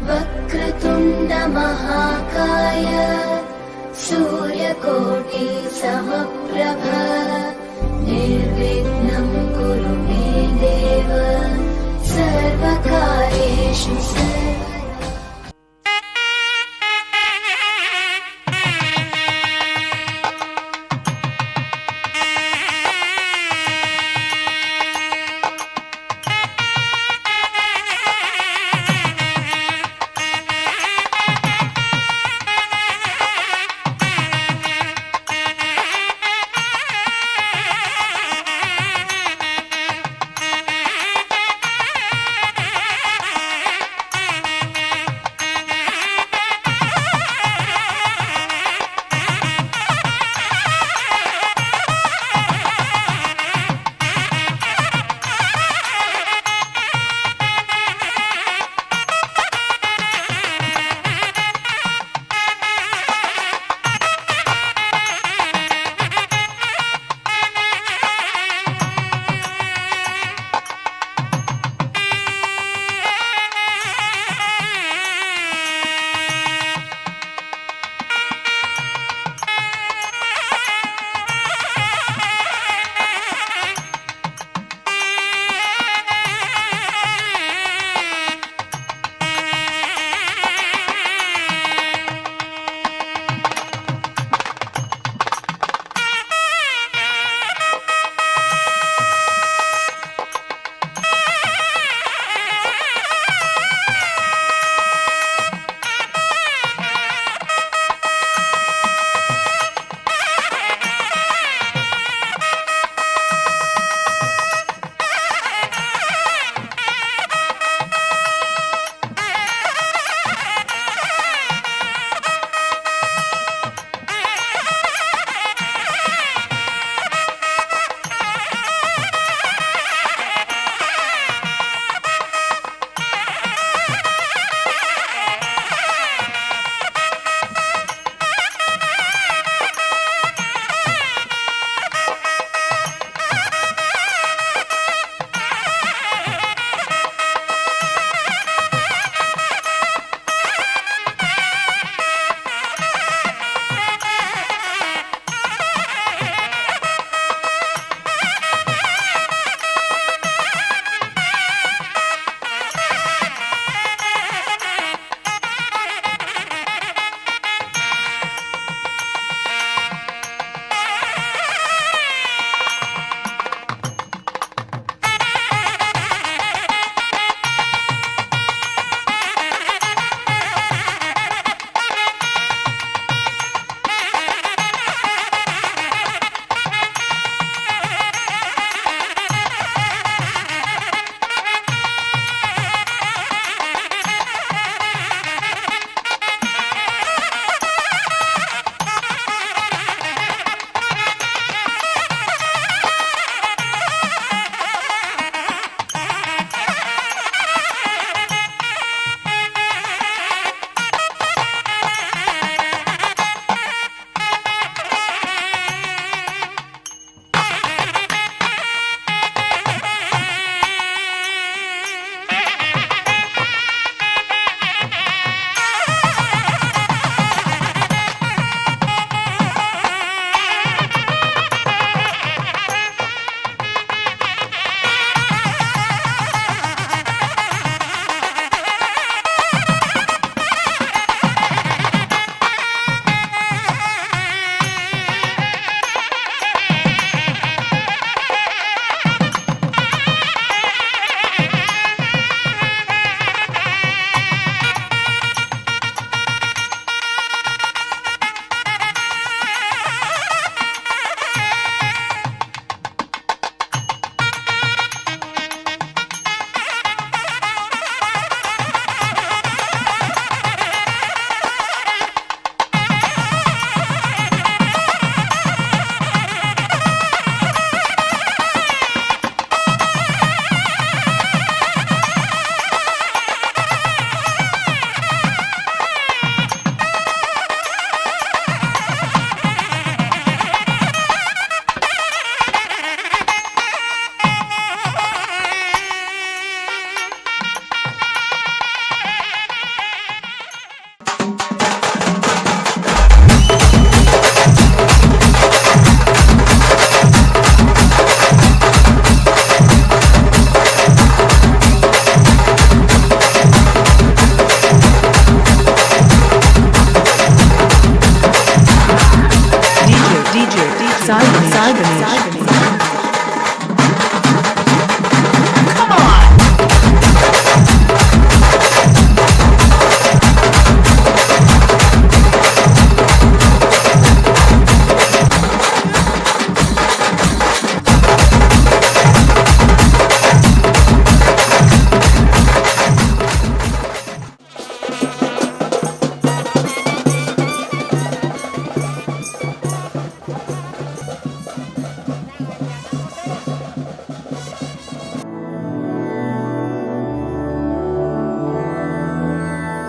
वक्रतुण्ड महाकाय सूर्यकोटि समप्रभ निर्विघ्नं कुरु मे देव सर्वकार्येषु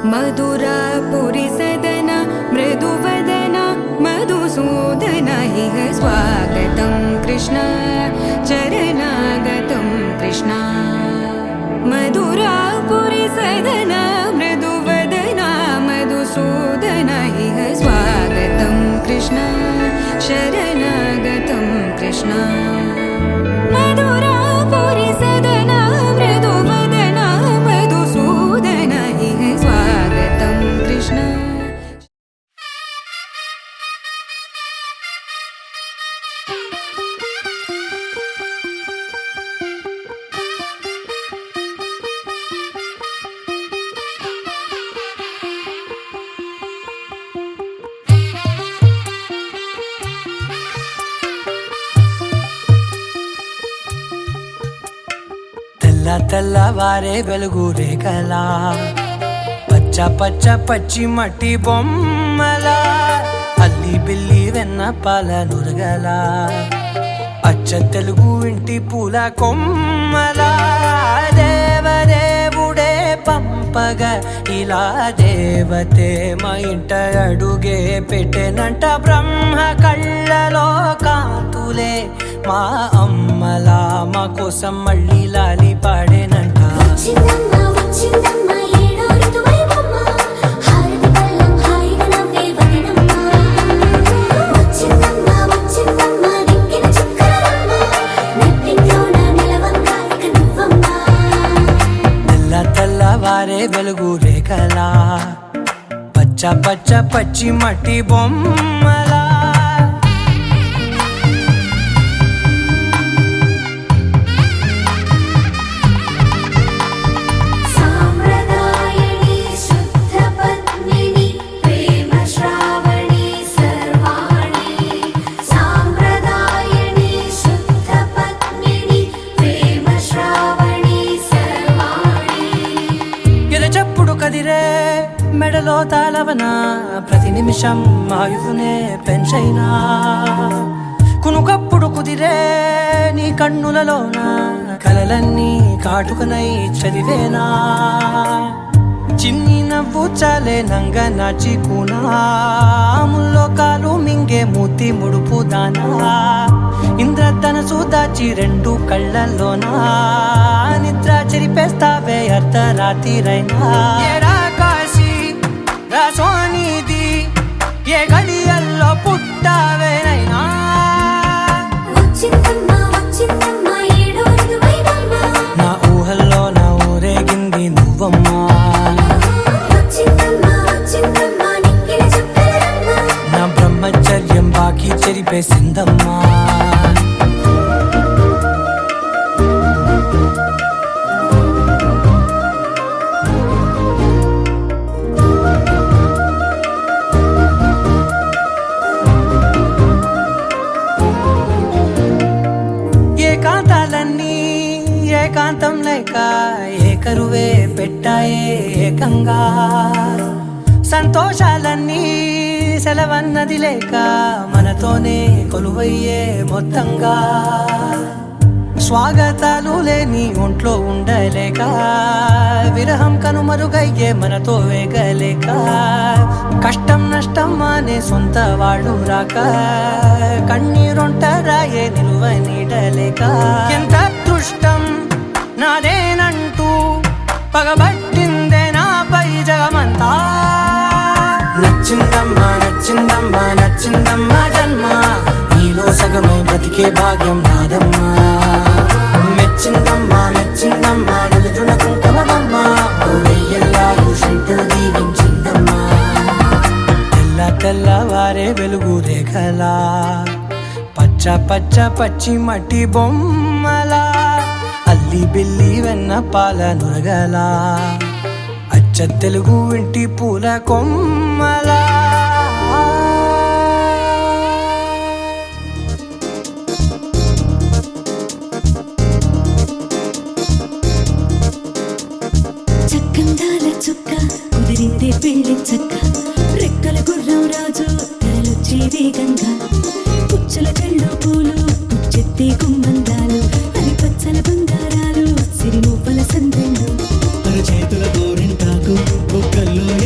मधुरापुरी सदन मृदुवदन मधुसूदन इह स्वागतं कृष्ण चरणागतं कृष्ण मधुरापुरी सदन मृदुवदन मधुसूदन इह स्वागतं कृष्ण शरणागतं कृष्ण मधुरापुरी सदन मृदुवदन मधुसूदन इह स्वागतं कृष्ण తెల్లవారే వెలుగు రేఖలా పచ్చ పచ్చ పచ్చి మట్టి బొమ్మలా అల్లి బిల్లి వెన్న పాల నురగలా అచ్చ తెలుగు ఇంటి పూల కొమ్మలా దేవదేవుడే పంపగ ఇలా దేవతే మా ఇంట అడుగే పెట్టెనంట బ్రహ్మ కళ్ళలో కాంతులే మా అమ్మలా మా కోసం మళ్ళీ లాలి పాడేనంట వచ్చిందమ్మ వచ్చిందమ్మ ఏడో ఋతువైవమ్మ హారతి పళ్ళం హాయిగా నవ్వే వదనమ్మ వచ్చిందమ్మ వచ్చిందమ్మ దిక్కిన చుక్కలమ్మ నెట్టింట్లోన నిలవంగా ఇక నువ్వమ్మ తెల్లవారే వెలుగు రేఖలా పచ్చ పచ్చ పచ్చి మట్టి బొమ్మలా సాంప్రదాయని శుద్ధ పద్మిని ప్రేమ శ్రావణి సర్వాణి సాంప్రదాయని శుద్ధ పద్మిని ప్రేమ శ్రావణి సర్వాణి ఎరచప్పుడు కదిరే మెడలో తాళవన ప్రతి నిమిషం ఆయుధునే పెంచైనా కునుకప్పుడు కుదిరే నీ కన్నులలోన కలలన్నీ కాటుకనై చదివేనా చిన్ని నవ్వు చాలే నంగ నాచి కూనాముల్లో కాలు మింగే మూతి ముడుపు దానా ఇంద్రధనసు దాచి రెండు కళ్ళల్లోనా నిద్ర చెరిపేస్తావే అర్ధరాత్రిరైనా ఏరా కాశీ రా సోనిది ఏ గడియల్లో పుట్టావేనైనా వచ్చిందమ్మ వచ్చిందమ్మ ఏడో ఋతువైవమ్మ నా ఊహల్లో నా ఊరేగింది నువ్వమ్మా వచ్చిందమ్మ వచ్చిందమ్మ నిక్కిన చుక్కలమ్మ నా బ్రహ్మచర్యం బాకీ చెరిపేసిందమ్మా ఏకాంతాలన్నీ ఏకాంతం లేక ఏకరువే పెట్టాయే ఏకంగా సంతోషాలన్నీ సెలవన్నది లేక మనతోనే కొలువయ్యే మొత్తంగా స్వాగతాలు లేని ఒంట్లో ఉండలేక విరహం కనుమరుగయ్యే మనతో వేగలేక కష్టం నష్టం అనే సొంత వాళ్ళు రాక కన్నీరొంటరాయే నిలువ నీడలేక ఎంత అదృష్టం నాదేనంటూ పగబట్టిందే నాపై జగమంతా నచ్చిందమ్మా నచ్చిందమ్మా నచ్చిందమ్మా జన్మ నీలో సగమై బ్రతికే భాగ్యం నాదమ్మా మెచ్చిందమ్మా మెచ్చిందమ్మా నిలుచున కుంకుమమ్మా వెయ్యల్లా భూషింతులు దీవించిందమ్మా తెల్లవారే వెలుగు రేఖలా పచ్చ పచ్చ పచ్చి మట్టి బొమ్మలా అల్లి బిల్లి వెన్న పాల నురగలా అచ్చ తెలుగు ఇంటి పూల కొమ్మలా చక్కందాల చుక్క కుదిరిందే పెళ్లి చక్క రెక్కల గుర్రం రాజు తరలొచ్చే వేగంగా పుచ్చల కళ్ళు పూలు పుచ్చెత్తే గుమ్మందాలు అరి పచ్చల బంగారాలు సిరిమూపల సందెండు చేతుల గోరింటాకు బొక్కల్లో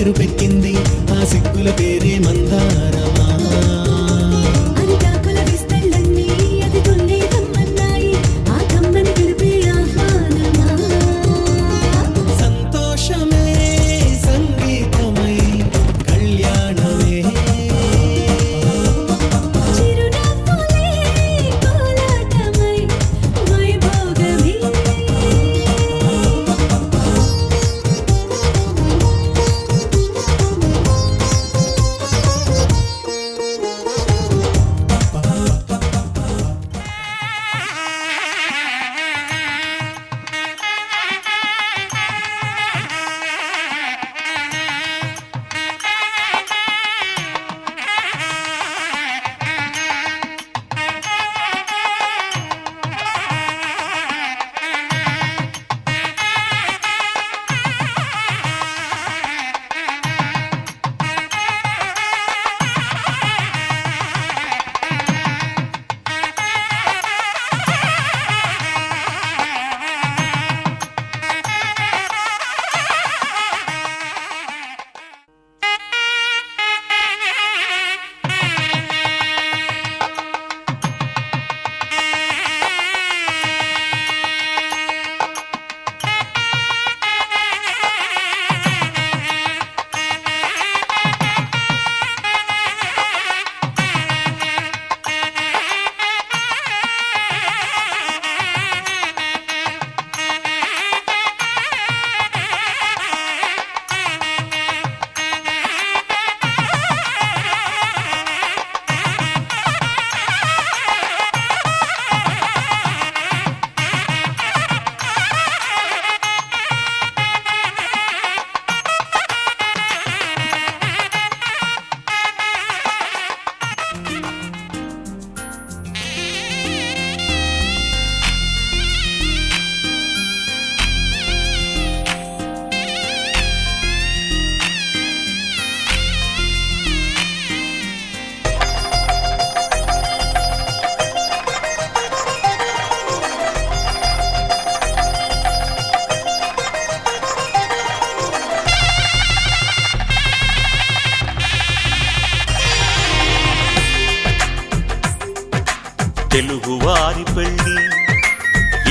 తెలుగువారి పెళ్ళి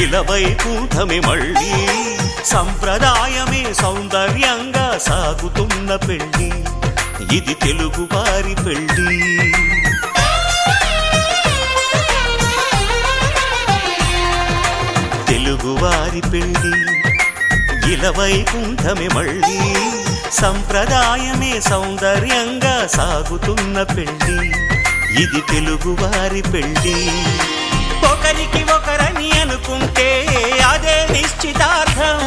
ఇలవైకుంఠమే మళ్ళీ సంప్రదాయమే సౌందర్యంగా సాగుతున్న పెళ్ళి ఇది తెలుగువారి పెళ్ళి తెలుగువారి పెళ్ళి ఇలవైకుంఠమే మళ్ళీ సంప్రదాయమే సౌందర్యంగా సాగుతున్న పెళ్ళి ఇది తెలుగువారి పెళ్ళి ఒకరికి ఒకరని అనుకుంటే అదే నిశ్చితార్థం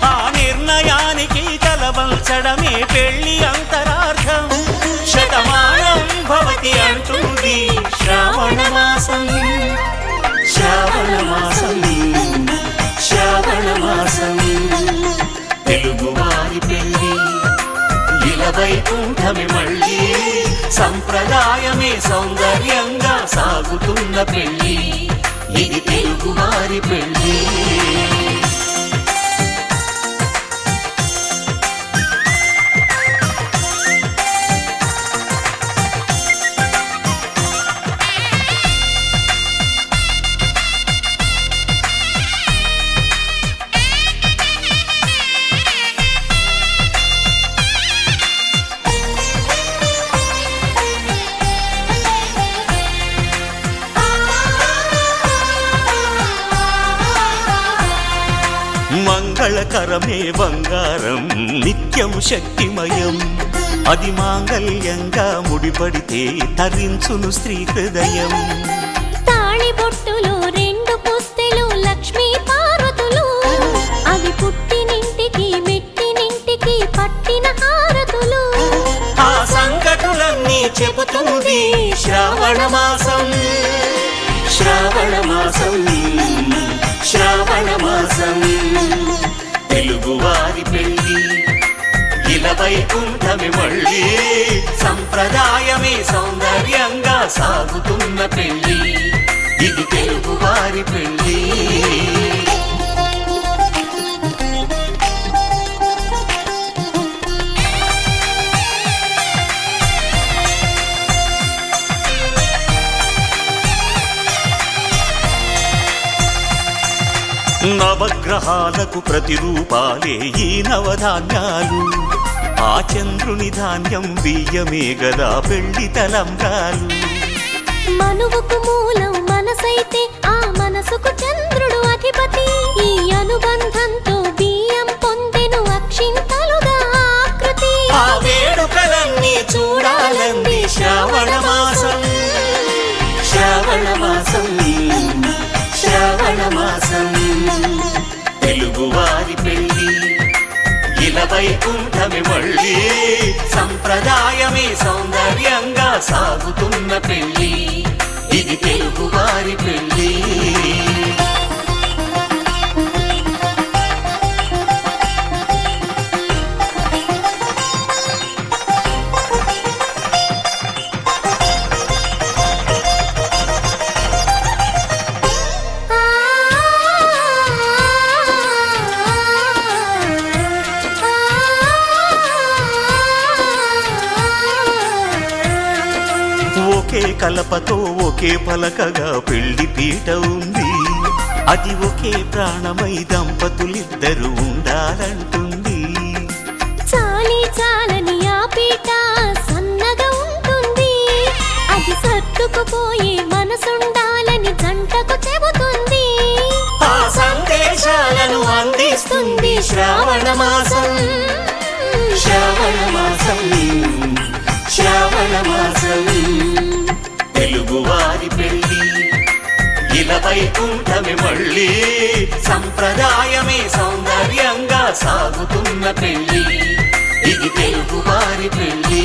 ఆ నిర్ణయానికి తలవంచడమే పెళ్లి అంతరార్థం శతమానం భవతి అంటుంది శ్రావణ మాసం శ్రావణ మాసం శ్రావణ మాసం తెలుగువారి పెళ్ళి ఇలవైకుంఠమే మళ్ళీ సంప్రదాయమే సౌందర్యంగా సాగుతున్న పెళ్ళి ఇది తెలుగువారి పెళ్ళి మంగళకరమే బంగారం నిత్యం శక్తిమయం అది మాంగళ్యంగా ముడిపడితే తరించును స్త్రీ హృదయం తాళి బొట్టులో రెండు పుస్తెలు లక్ష్మీ పార్వతులు అవి పుట్టినింటికి మెట్టినింటికి పట్టిన హారతులు ఆ సంగతులన్నీ చెబుతుంది శ్రావణ మాసం శ్రావణ మాసం శ్రావణ మాసం తెలుగువారి పెళ్ళి ఇలవైకుంఠమే మళ్ళీ సంప్రదాయమే సౌందర్యంగా సాగుతున్న పెళ్ళి ఇది తెలుగువారి పెళ్ళి నవగ్రహాలకు ప్రతిరూపాలే ఈ నవధాన్యాలు ఆ చంద్రుని ధాన్యం బియ్యమే గదా పెళ్లి తలంబ్రాలు మనువుకు మూలం మనసైతే ఆ మనసుకు చంద్రుడు అధిపతి ఈ అనుబంధంతో బియ్యం పొందెను అక్షింతలుగా ఆకృతి ఆ వేడుకలన్నీ చూడాలంది శ్రావణ మాసం శ్రావణ మాసం శ్రావణ మాసం తెలుగువారి పెళ్ళి ఇలవైకుంఠమే మళ్ళీ సంప్రదాయమే సౌందర్యంగా సాగుతున్న పెళ్ళి ఇది తెలుగువారి పెళ్ళి ఒకే కలపతో ఒకే పలకగా పెళ్లి పీట ఉంది అది ఒకే ప్రాణమై దంపతులిద్దరూ ఉండాలంటుంది చాలి చాలని ఆ పీట సన్నగా ఉంటుంది అది సర్దుకుపోయే మనసుండాలని జంటకు చెబుతుంది ఆ సందేశాలను అందిస్తుంది శ్రావణ మాసం శ్రావణ మాసం శ్రావణ మాసం తెలుగువారి పెళ్ళి ఇలవైకుంఠమే మళ్ళీ సంప్రదాయమే సౌందర్యంగా సాగుతున్న పెళ్ళి ఇది తెలుగువారి పెళ్ళి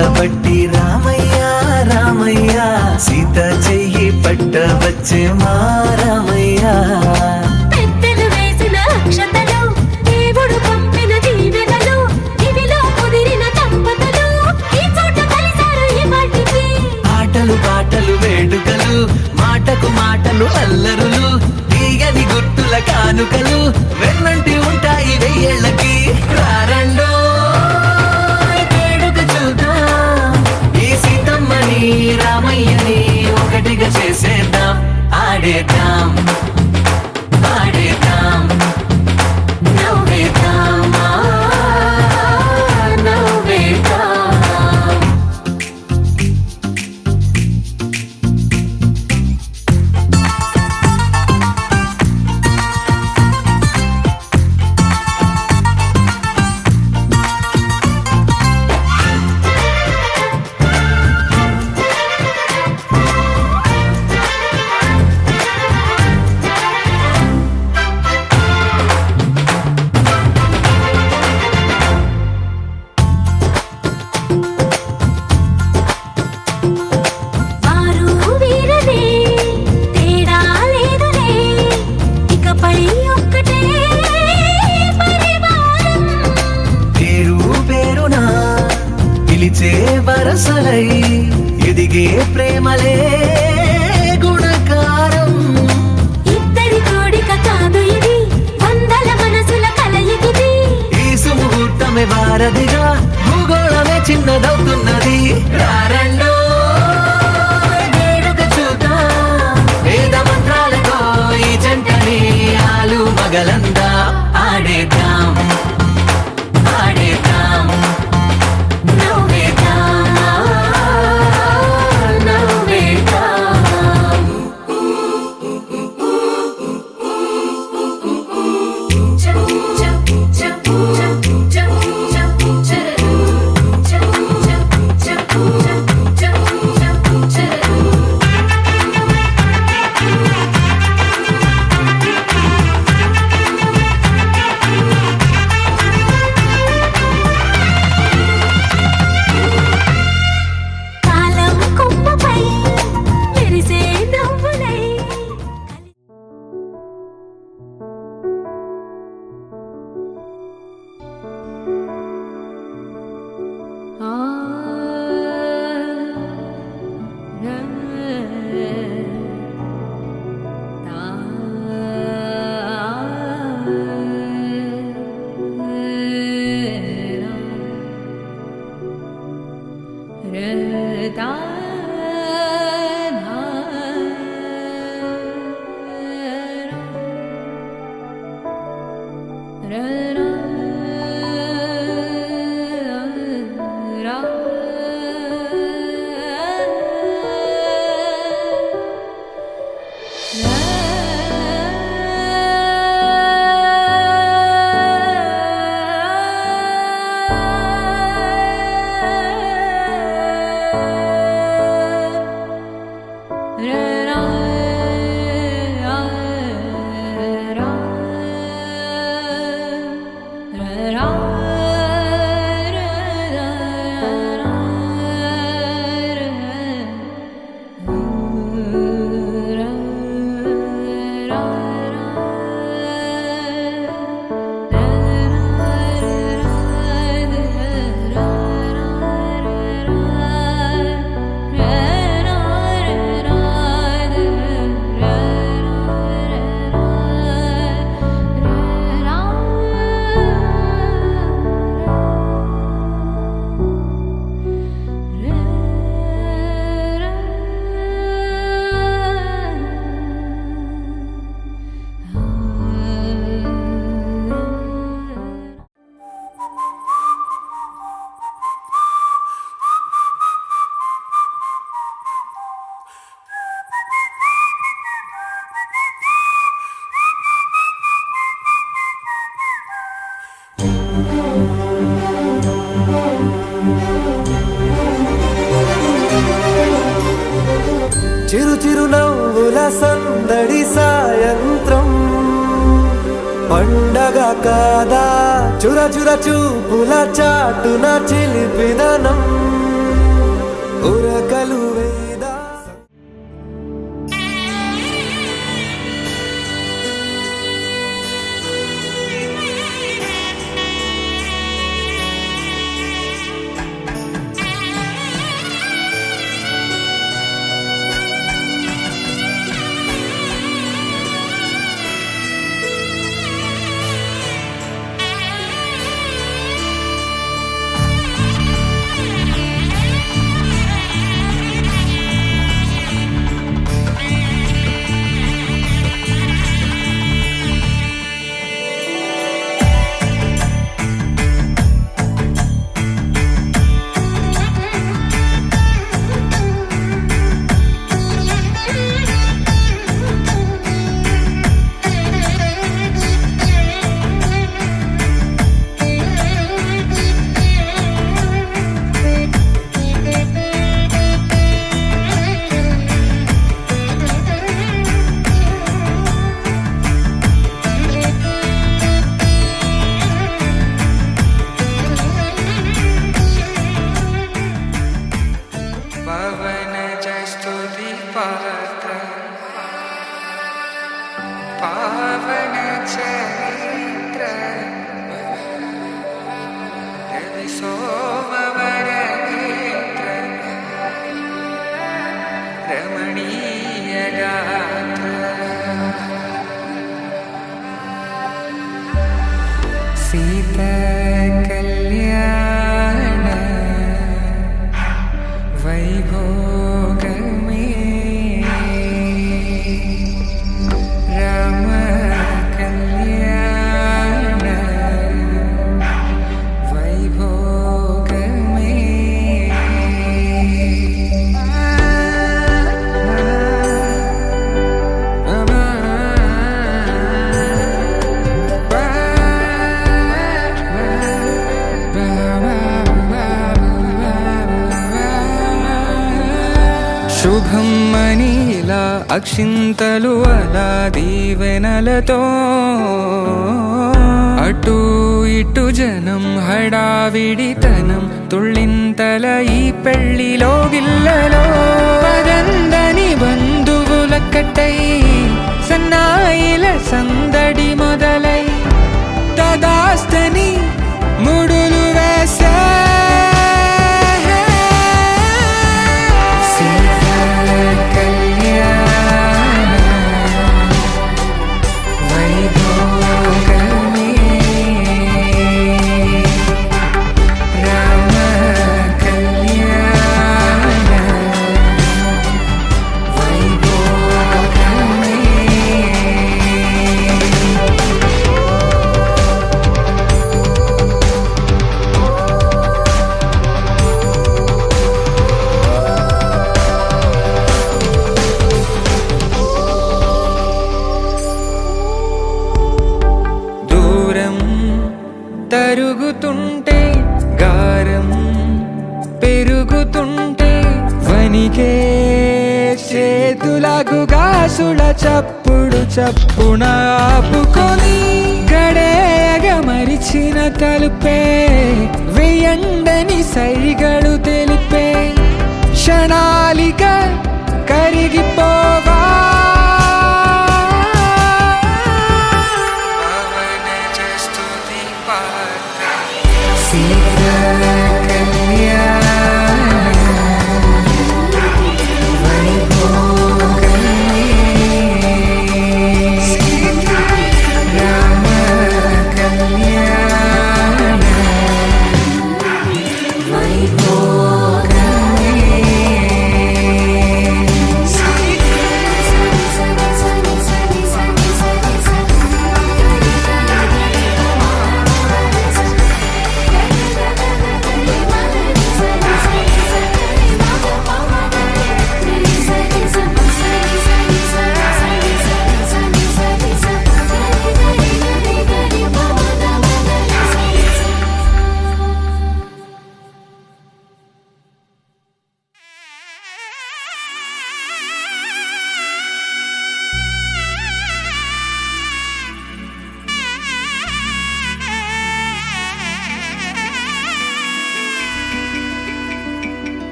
పట్టబట్టి రామయ్య రామయ్య సీత చెయ్యి పట్టవచ్చే మా రామయ్య పెద్దలు వేసిన అక్షతలు దేవుడు పంపిన దీవెనలు ఇవిలో కుదిరిన దంపతులు ఈ చోట కలిసారు ఈ వాటికి ఆటలు పాటలు వేడుకలు మాటకు మాటలు అల్లరులు తీయని గుర్తుల కానుకలు వెన్నంటి ఉంటాయి వెయ్యేళ్ళకి రారండో వేడుక చూద్దాం ఈ సీతమ్మని రామయ్యని ఒకటిగా చేసేద్దాం ఆడేద్దాం ఆడేద్దాం నవ్వేద్దాం నవ్వేద్దాం వారు వీరనే తేడా లేదులే ఇకపై ఒక్కటే పరివారం పేరు పేరునా పిలిచే వరసలై ఎదిగే ప్రేమలే గుణకారం ఇద్దరి కోడిక కాదు ఇది వందల మనసుల కలయికిది ఈ సుముహూర్తమే వారధిగా భూగోళమే చిన్నదవుతున్నది రారండో వేడుక చూద్దాం వేద మంత్రాలతో ఈ జంటని ఆలు మగలందా ఆడేద్దాం ఆడేద్దాం నవ్వేద్దాం నవ్వేద్దాం కాలం కొమ్మపై మెరిసే నవ్వులై చిరు చిరు నవ్వుల సందడి సాయంత్రం పండగ కాదా చుర చుర చూపుల చాటున చిలిపిదనం ఉరకలు వేదా पावन चरित्र रवि सोमवर नेत्र रमणीय गात्र सीता कल्याण वैभोग में राम कल्याण वैभोग శుభం మనీలా అక్షింతలు అలా దీవెనలతో అటు ఇటు జనం హడావిడితనం తుళ్ళింతల ఈ పెళ్లిలో గిల్లలో పదందని బంధువులక్కటై సన్నాయిల సందడి మొదలై తదాస్తని ముడులు వేసా తరుగుతుంటే గారం పెరుగుతుంటే వనికే చేతులకు గాసుల చప్పుడు చప్పున ఆపుకొని గడేగ మరిచిన తలుపే వెయ్యండని సైగడు తెలిపే క్షణాలిక కరిగిపోవా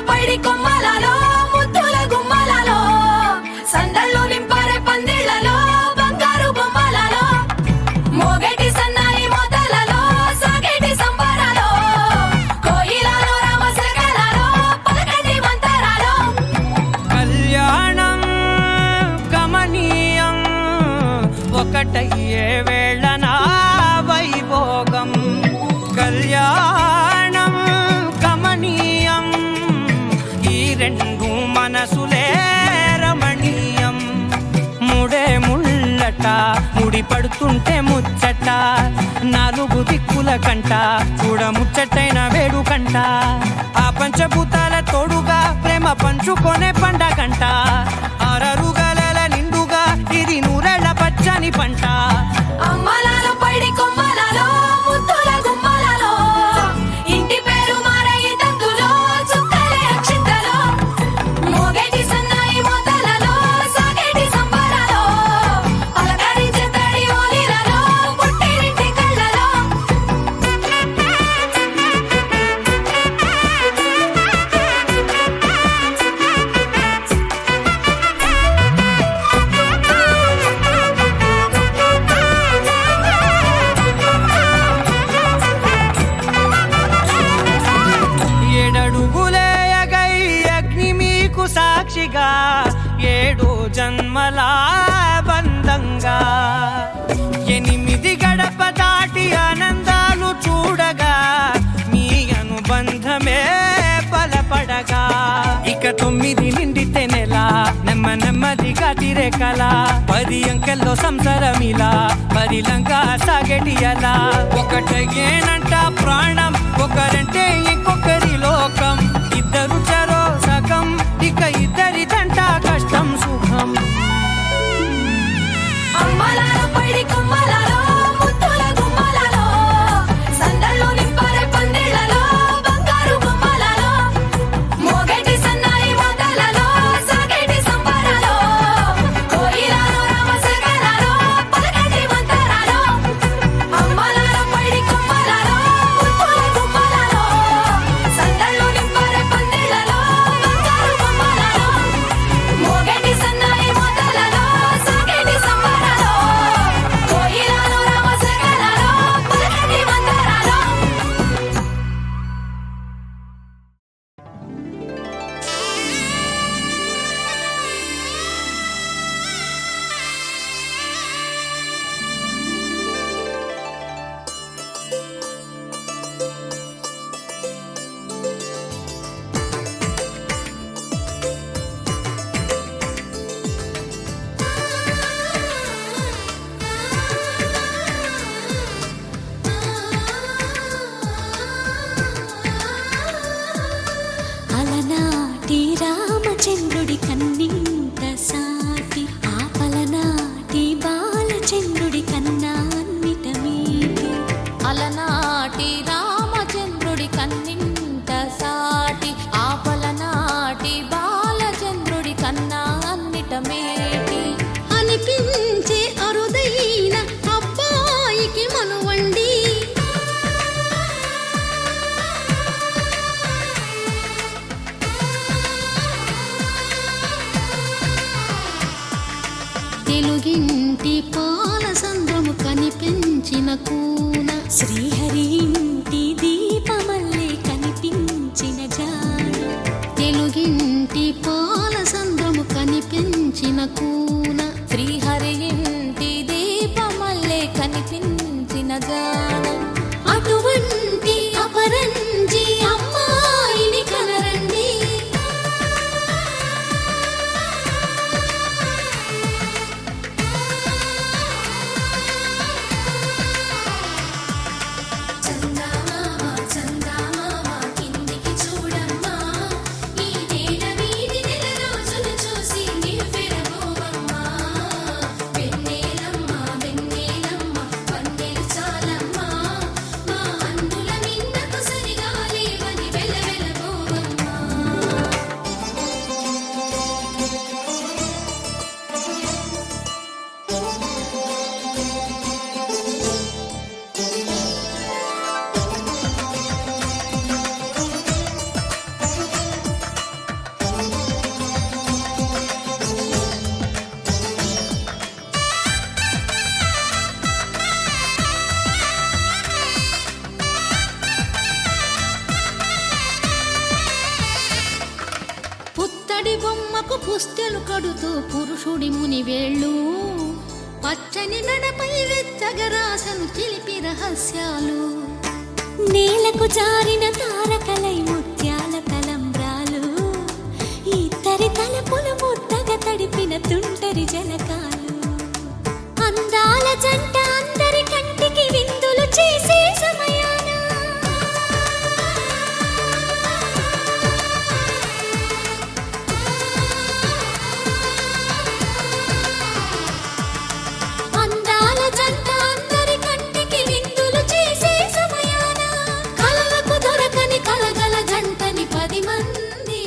పైడి కొమ్మలలో ముద్దుల గుమ్మలలో సందళ్ళు నింపారే పందిళ్లలో బంగారు బొమ్మలలో మోగేటి సన్నాయి మోతలలో సాగేటి సంబరాలో కోయిలలో రామశకలలో పలకటి మంతరాలో కళ్యాణం గమనీయం ఒకటయ్యే వేళనా వైభోగం కళ్యాణం గమనీయం ఈ రెండు మనసులే రమణీయం ముడే ముళ్ళట ముడి పడుతుంటే ముచ్చట నాలుగు దిక్కుల కంట చూడ ముచ్చటైన వేడుకంట ఆ పంచభూతాల తోడుగా ప్రేమ పంచుకొనే పండగంట ఆరరుగల నిండుగా ఇది నూరెళ్ళ పచ్చని పంట అమ్మలలో పైడి కొమ్మలలో ముద్దుల గుమ్మలలో ఇంటి పేరు మారయి తంతులో చుక్కలే అక్షింతలో మోగేటి సన్నాయి మోతలలో సాగేటి సంబరాలో పలకరించే తడి ఓలిలలో పుట్టినింటి కళ్ళలో ఏడడుగులేయగై అగ్ని మీకు సాక్షిగా ఏడు జన్మల బంధంగా 8 గడప దాటి ఆనందాలు చూడగా మీ అనుబంధమే బలపడగా ఇక 9 నిండితే నెల నెమ్మదిగా తిరే కల 10 అంకెల్లో సంసారమిలా పరిలంగా సాగేటి అలా ఒకటేనంట ప్రాణం ఒకరంటే ఇంకొకరి లోకం ఇద్దరు చరో సగం ఇక ఇద్దరిదంట కష్టం సుఖం అమ్మలలో పైడి కొమ్మలలో ముద్దుల గుమ్మలలో సందళ్ళు నింపారే పందిళ్లలో బంగారు బొమ్మలలో మోగేటి సన్నాయి మోతలలో సాగేటి సంబరాలో కోయిలలో రామశకలలో పలకటి మంతరాలో అమ్మలలో పైడి కొమ్మలలో ముద్దుల గుమ్మలలో సందళ్ళు నింపారే పందిళ్లలో బంగారు బొమ్మలలో మోగేటి సన్నాయి మోతలలో సాగేటి సంబరాలో కోయిలలో రామశకలలో పలకటి మంతరాలో అలనాటి రామచంద్రుడి కన్నింత సాటి ఆపలనాటి బాలచంద్రుడి కన్నా అన్నిట మీటి అలనాటి రామచంద్రుడి కన్నింత సాటి ఆపలనాటి బాలచంద్రుడి కన్నా అన్నిట మేటి అనిపించే అరుదైన అబ్బాయికి మనువండి తెలుగింటి పాల సంద్రము కనిపించిన కూన శ్రీహరి ఇంటి దీపమల్లే కనిపించిన జాన తెలుగింటి పాల సంద్రము కనిపించిన కూన శ్రీహరి ఇంటి దీపమల్లే కనిపించిన జానం అటువంటి అపరంజి అమ్మాయిని కనరండి చందమామ చందమామ కిందికి చూడమ్మా ఈ నేల వీధి నెల రోజులు చూసి నివ్వెరబోవమ్మా వెన్నెలమ్మ వెన్నెలమ్మ వన్నెలు చాలమ్మా ప్రేమకు పుస్తెలు కడుతూ పురుషుడి ముని వేళ్ళు పచ్చని మెడపై వెచ్చగరాసను చిలిపి రహస్యాలు నేలకు జారిన తారకలై ముత్యాల తలంబ్రాలు ఇద్దరి తలపులు ముద్దగా తడిపిన తుంటరి జలకాలు అందాల జంట అందరి కంటికి విందులు చేసే సమయాన అందాల జంట అందరి కంటికి విందులు చేసే సమయాన కలలకు దొరకని కలగల జంటని 10 మంది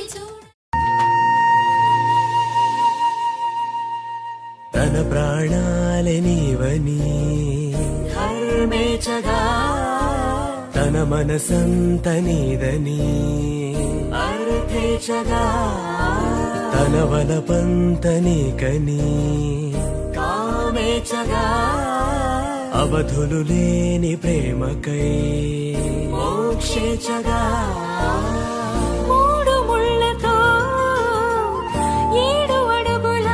తన ప్రాణాలే నీవని హర్మేచగా తన మనసంత నీదని అర్థేచగా తన వలపంత నీకని కామేచగా అవధులు లేని ప్రేమకై మోక్షేచగా మూడు ముళ్ళతో 7 అడుగుల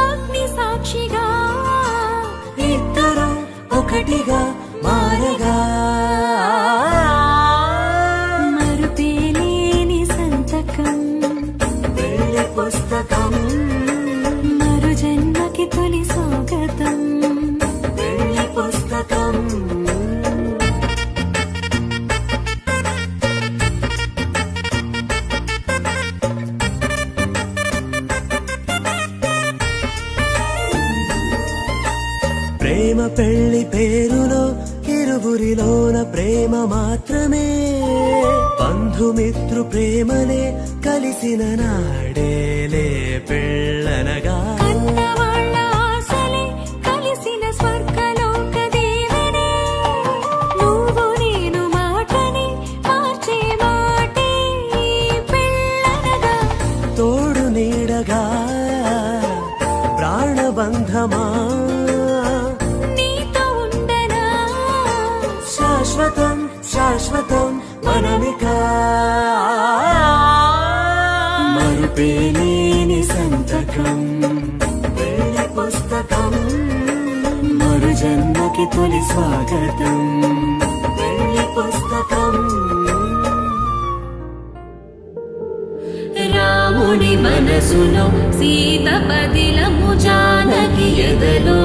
అగ్ని సాక్షిగా ఇద్దరం ఒకటిగా మారగా మరుపేలేని సంతకం వెళ్ళి పుస్తకం మరు జన్మకి తొలి స్వాగతం వెళ్ళి పుస్తకం ప్రేమ పెళ్లి పేరులో ఇరువురిలోన ప్రేమ మాత్రమే బంధుమిత్రు ప్రేమనే కలిసిన నాడేలే పెళ్ళనగా కన్నవాళ్ళ ఆశలే కలిసిన స్వర్గలోక దీవెనే నువ్వు నేను మాటని మార్చే మాటే పెళ్ళనగా తోడు నీడగా ప్రాణబంధమా నీతో ఉండనా శాశ్వతం శాశ్వతం మనమికా మరుపేలేని సంతకం వెళ్ళి పుస్తకం మరు జన్మకి తొలి స్వాగతం వెళ్ళి పుస్తకం రాముడి మనసులో సీత పదిలము జానకి ఎదలో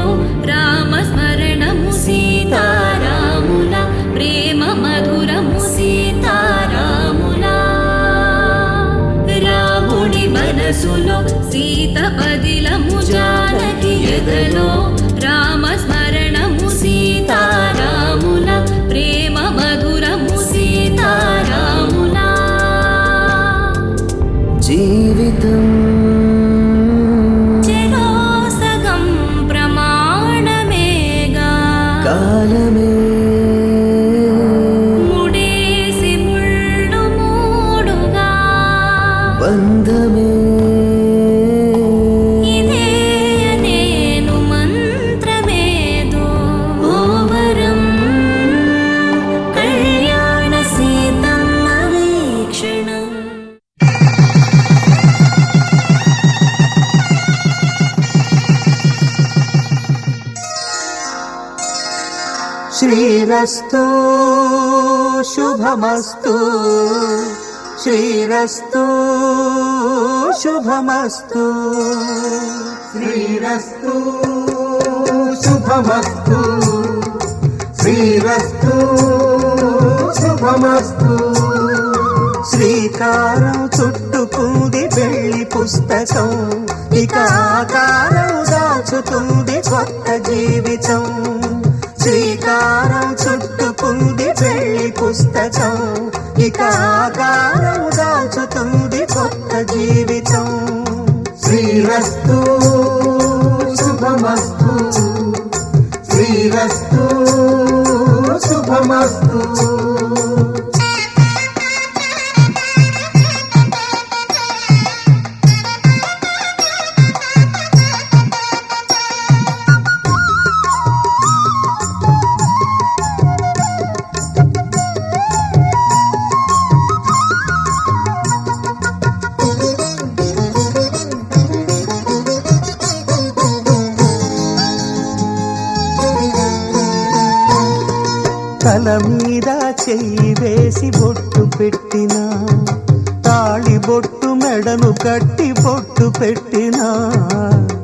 రామస్మరణము సీతారాముల ప్రేమ మధురము సీతారాముల రాముడి మనసులో సీత పదిలము జానకి ఎదలో రామస్మరణము సీతారాముల ప్రేమ మధురము సీతారాముల జీవితం చెరోసగం ప్రమాణమేగా కాలమే ముడేసి ముళ్ళు మూడుగా బంధమే ఇదే నేను మంత్రమేదో ఓవరం కళ్యాణ సీతమ్మ వీక్షణం శ్రీరస్తు శుభమస్తు శ్రీరస్తు శుభమస్తు శ్రీరస్తు శుభమస్తు శ్రీరస్తు శుభమస్తు శ్రీకారం చుట్టుకుంది పెళ్లి పుస్తకం ఇక ఆకారం దాచుతుంది కొత్త జీవితం శ్రీకారం చుట్టుకుంది పెళ్లి పుస్తకం ఇక ఆకారం దాచుతుంది కొత్త జీవితం శ్రీరస్తు శుభమస్తు శ్రీరస్తు శుభమస్తు తల మీద చెయ్యి వేసి బొట్టు పెట్టినా తాళి బొట్టు మెడను కట్టి బొట్టు పెట్టినా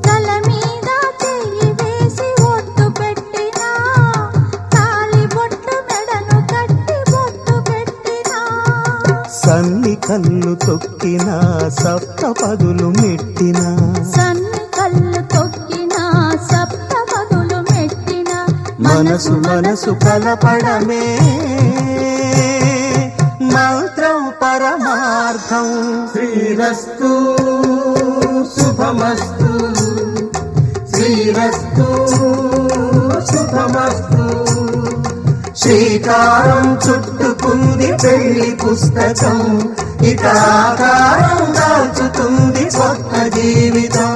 తల మీద చెయ్యి వేసి ఒట్టు పెట్టినా తాళి బొట్టు మెడను కట్టి బొట్టు పెట్టినా సన్ని కళ్ళు తొక్కినా సప్త పదులు మెట్టినా సన్ని కళ్ళు తొక్కినా సప్త పదులు మెట్టినా మనసు మనసు కలపడమే మంత్రం పరమార్థం శ్రీరస్తు శుభమస్తు శ్రీరస్తు శుభమస్తు శ్రీకారం చుట్టుకుంది పెళ్లి పుస్తకం ఇక ఆకారం దాచుతుంది కొత్త జీవితం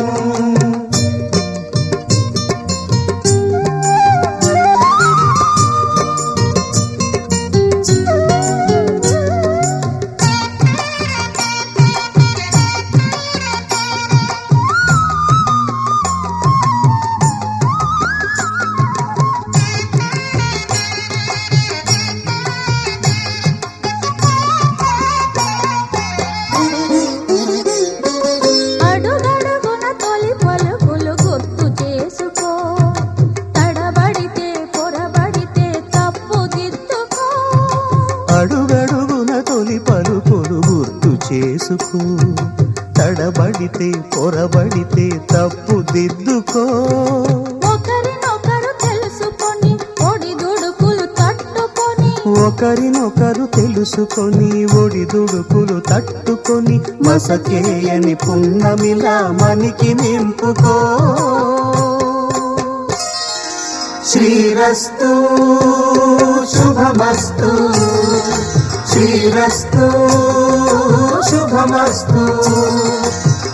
అడుగడుగున తొలి పలుకులు గుర్తు చేసుకో తడబడితే పొరబడితే తప్పు దిద్దుకో అడుగడుగున తొలి పలుకులు గుర్తు చేసుకో తడబడితే పొరబడితే తప్పు దిద్దుకో ఒకరినొకరు తెలుసుకొని ఒడిదుడుకులు తట్టుకొని ఒకరినొకరు తెలుసుకొని ఒడిదుడుకులు తట్టుకొని మసకేయని పున్నమిలా మనికి నింపుకో శ్రీరస్తు శుభమస్తు శ్రీరస్తు శుభమస్తు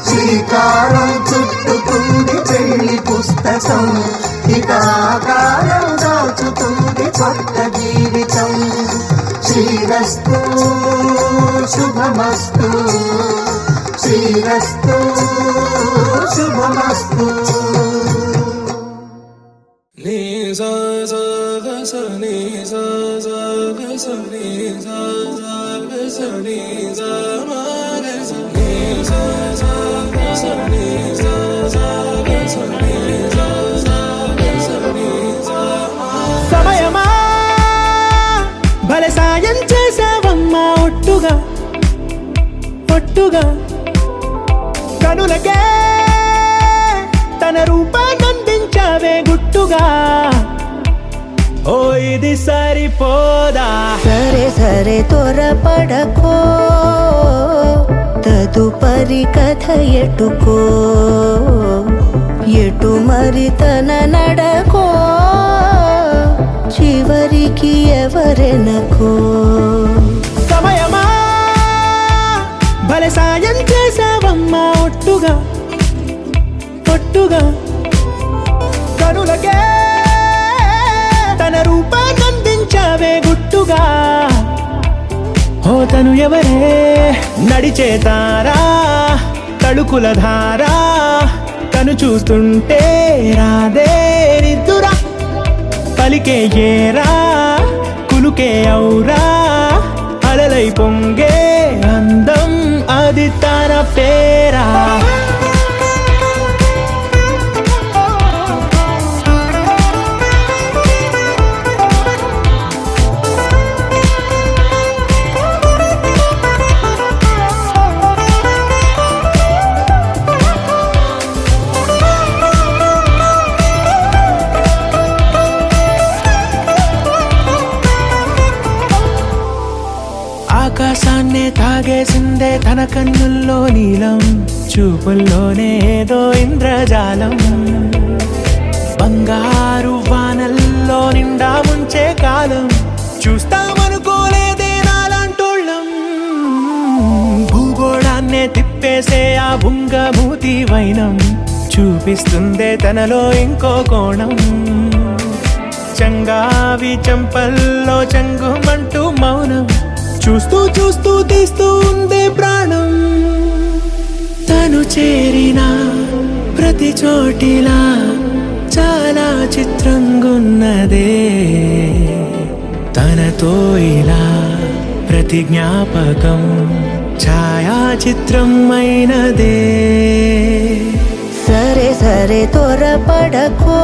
శ్రీకారం చుట్టుకుంది పెళ్లి పుస్తకం ఇక ఆకారం దాచుతుంది కొత్త జీవితం శ్రీరస్తు శుభమస్తు శ్రీరస్తు శుభమస్తు సమయమా భలే సాయం చేసావమ్మా ఒట్టుగా ఒట్టుగా కనులకే తన రూపాన్నందించావే గుట్టుగా ఓ ఇది సరిపోదా సరే సరే త్వరపడకో తదుపరి కథ ఎటుకో ఎటు మరి తన నడకో చివరికి ఎవరెనకో సమయమా భలే సాయం చేసావమ్మా ఒట్టుగా ఒట్టుగా కనులకే తన రూపాన్నందించావే గుట్టుగా ఓ తను ఎవరే నడిచే తారా తడుకుల ధారా తను చూస్తుంటే రాదే నిద్దురా పలికే ఏరా కులుకే ఔరా అలలై పొంగే అందం అది తన పేరా ఆకాశాన్నే తాగేసిందే తన కన్నుల్లో నీలం చూపుల్లోనే ఏదో ఇంద్రజాలం బంగారు వానల్లో నిండా ముంచే కాలం చూస్తామనుకోలేదే నాలాంటోళ్ళం భూగోళాన్నే తిప్పేసే ఆ బుంగమూతి వైనం చూపిస్తుందే తనలో ఇంకో కోణం చంగావి చంపల్లో చంగుమంటూ మౌనం చూస్తూ చూస్తూ తీస్తూ ఉందే ప్రాణం తను చేరిన ప్రతి చోటిలా చాలా చిత్రంగున్నదే ప్రతి జ్ఞాపకం ఛాయాచిత్రం అయినదే. సరే సరే త్వరపడకో,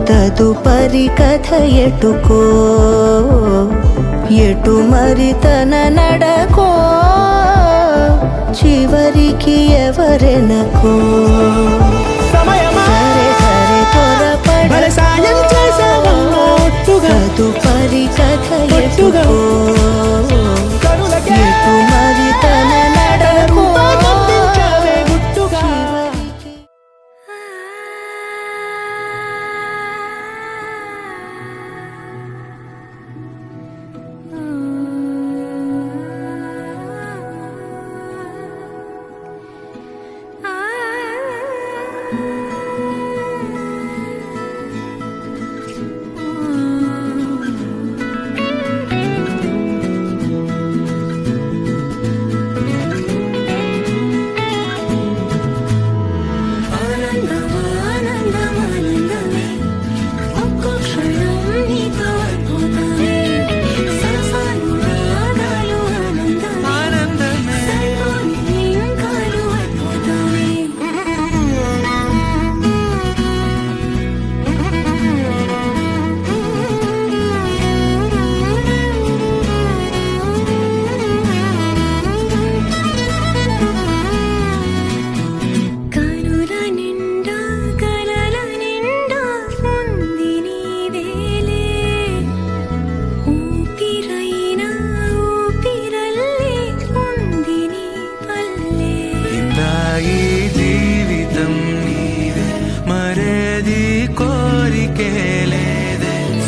తదుపరి కథ ఎటుకో, ఎటు మరి తన నడకో, చివరికి ఎవరెనకో. సరే సరే త్వరపడకో, తదుపరి కథ ఎటుకో, ఎటు మరి తన నడకో, చివరికి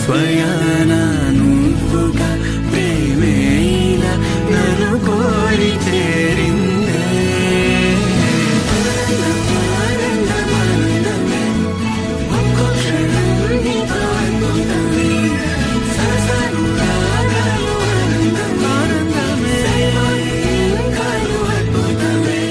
స్వయాన నువ్వుగా ప్రేమేల నన్ను కోరి చేరిందే. ఒక్కో క్షణం నీతో అద్భుతమే, సరసనురాగాలు ఆనందమే, ఇంకాలు అద్భుతమే.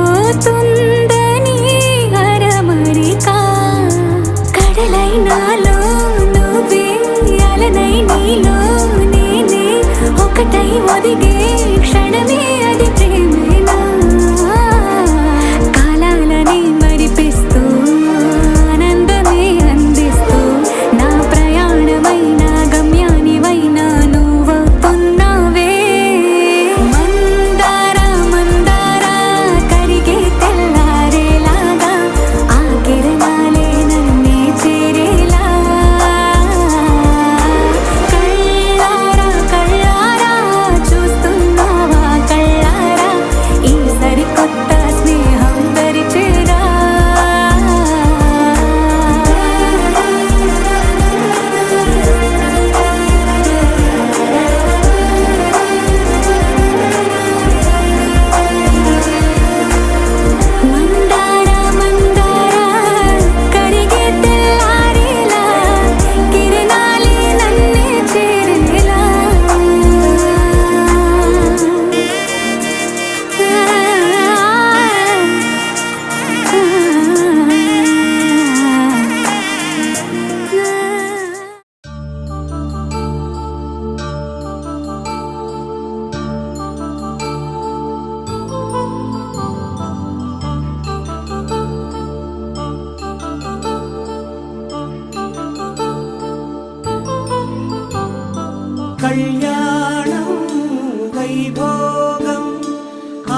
పోతుందని హరమరిక కడలైనాలో నువ్వే అలనై నీలో నేనే ఒకటై ఒదిగే క్షణమే అది ప్రేమేనా కాలాలని మరిపిస్తూ ఆనందమే అందిస్తూ నా ప్రయాణమైన గమ్యానివైనా నువ్వవుతున్నావే మందార మందార కరిగే తెల్లారేలాగా ఆ కిరణాలే నన్నే చేరేలా కళ్ళారా కళ్ళారా చూస్తున్నావా కళ్ళారా ఈ సరికొత్త స్నేహం దరిచేరా మందార మందార కరిగే తెల్లారేలా కిరణాలే నన్నే చేరేలా కళ్యాణం వైభోగం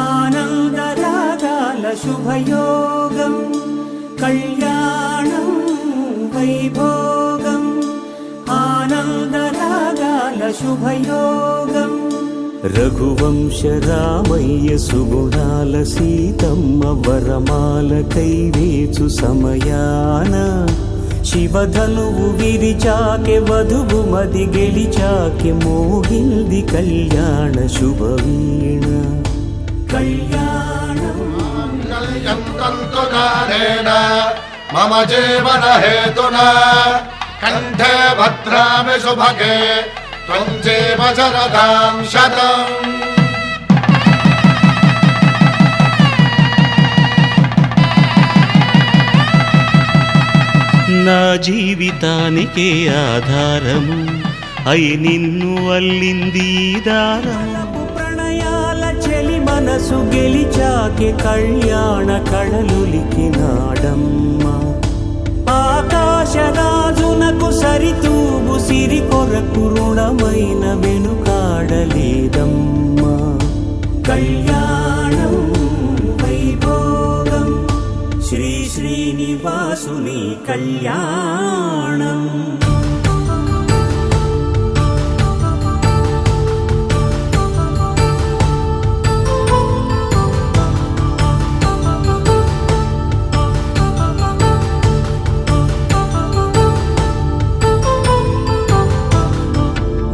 ఆనందరాగాల శుభయోగం కళ్యాణం వైభోగం ఆనందరాగాల శుభయోగం రఘువంశ రామయ్య సుగుణాల సీతమ్మ వరమాల కైవేచు సమయాన శివధనువు విరిచాకె వధువు మది గెలిచాకె మోగింది కళ్యాణ శుభవీణ కళ్యాణం మమ జీవన హేతున కంఠే భద్రామి శుభగే త్వం జీవ శరదాం శతం నా జీవితానికే ఆధారము అయి నిన్ను అల్లింది ఈ దారము ప్రణయాల చెలి మనసు గెలిచాకె కళ్యాణ కళలులికినాడమ్మ ఆకాశరాజునకు సరితూగు సిరి కొరకు రుణమైన వెనుకాడలేదమ్మా కళ్యాణం వైభోగం శ్రీ శ్రీనివాసుని కళ్యాణం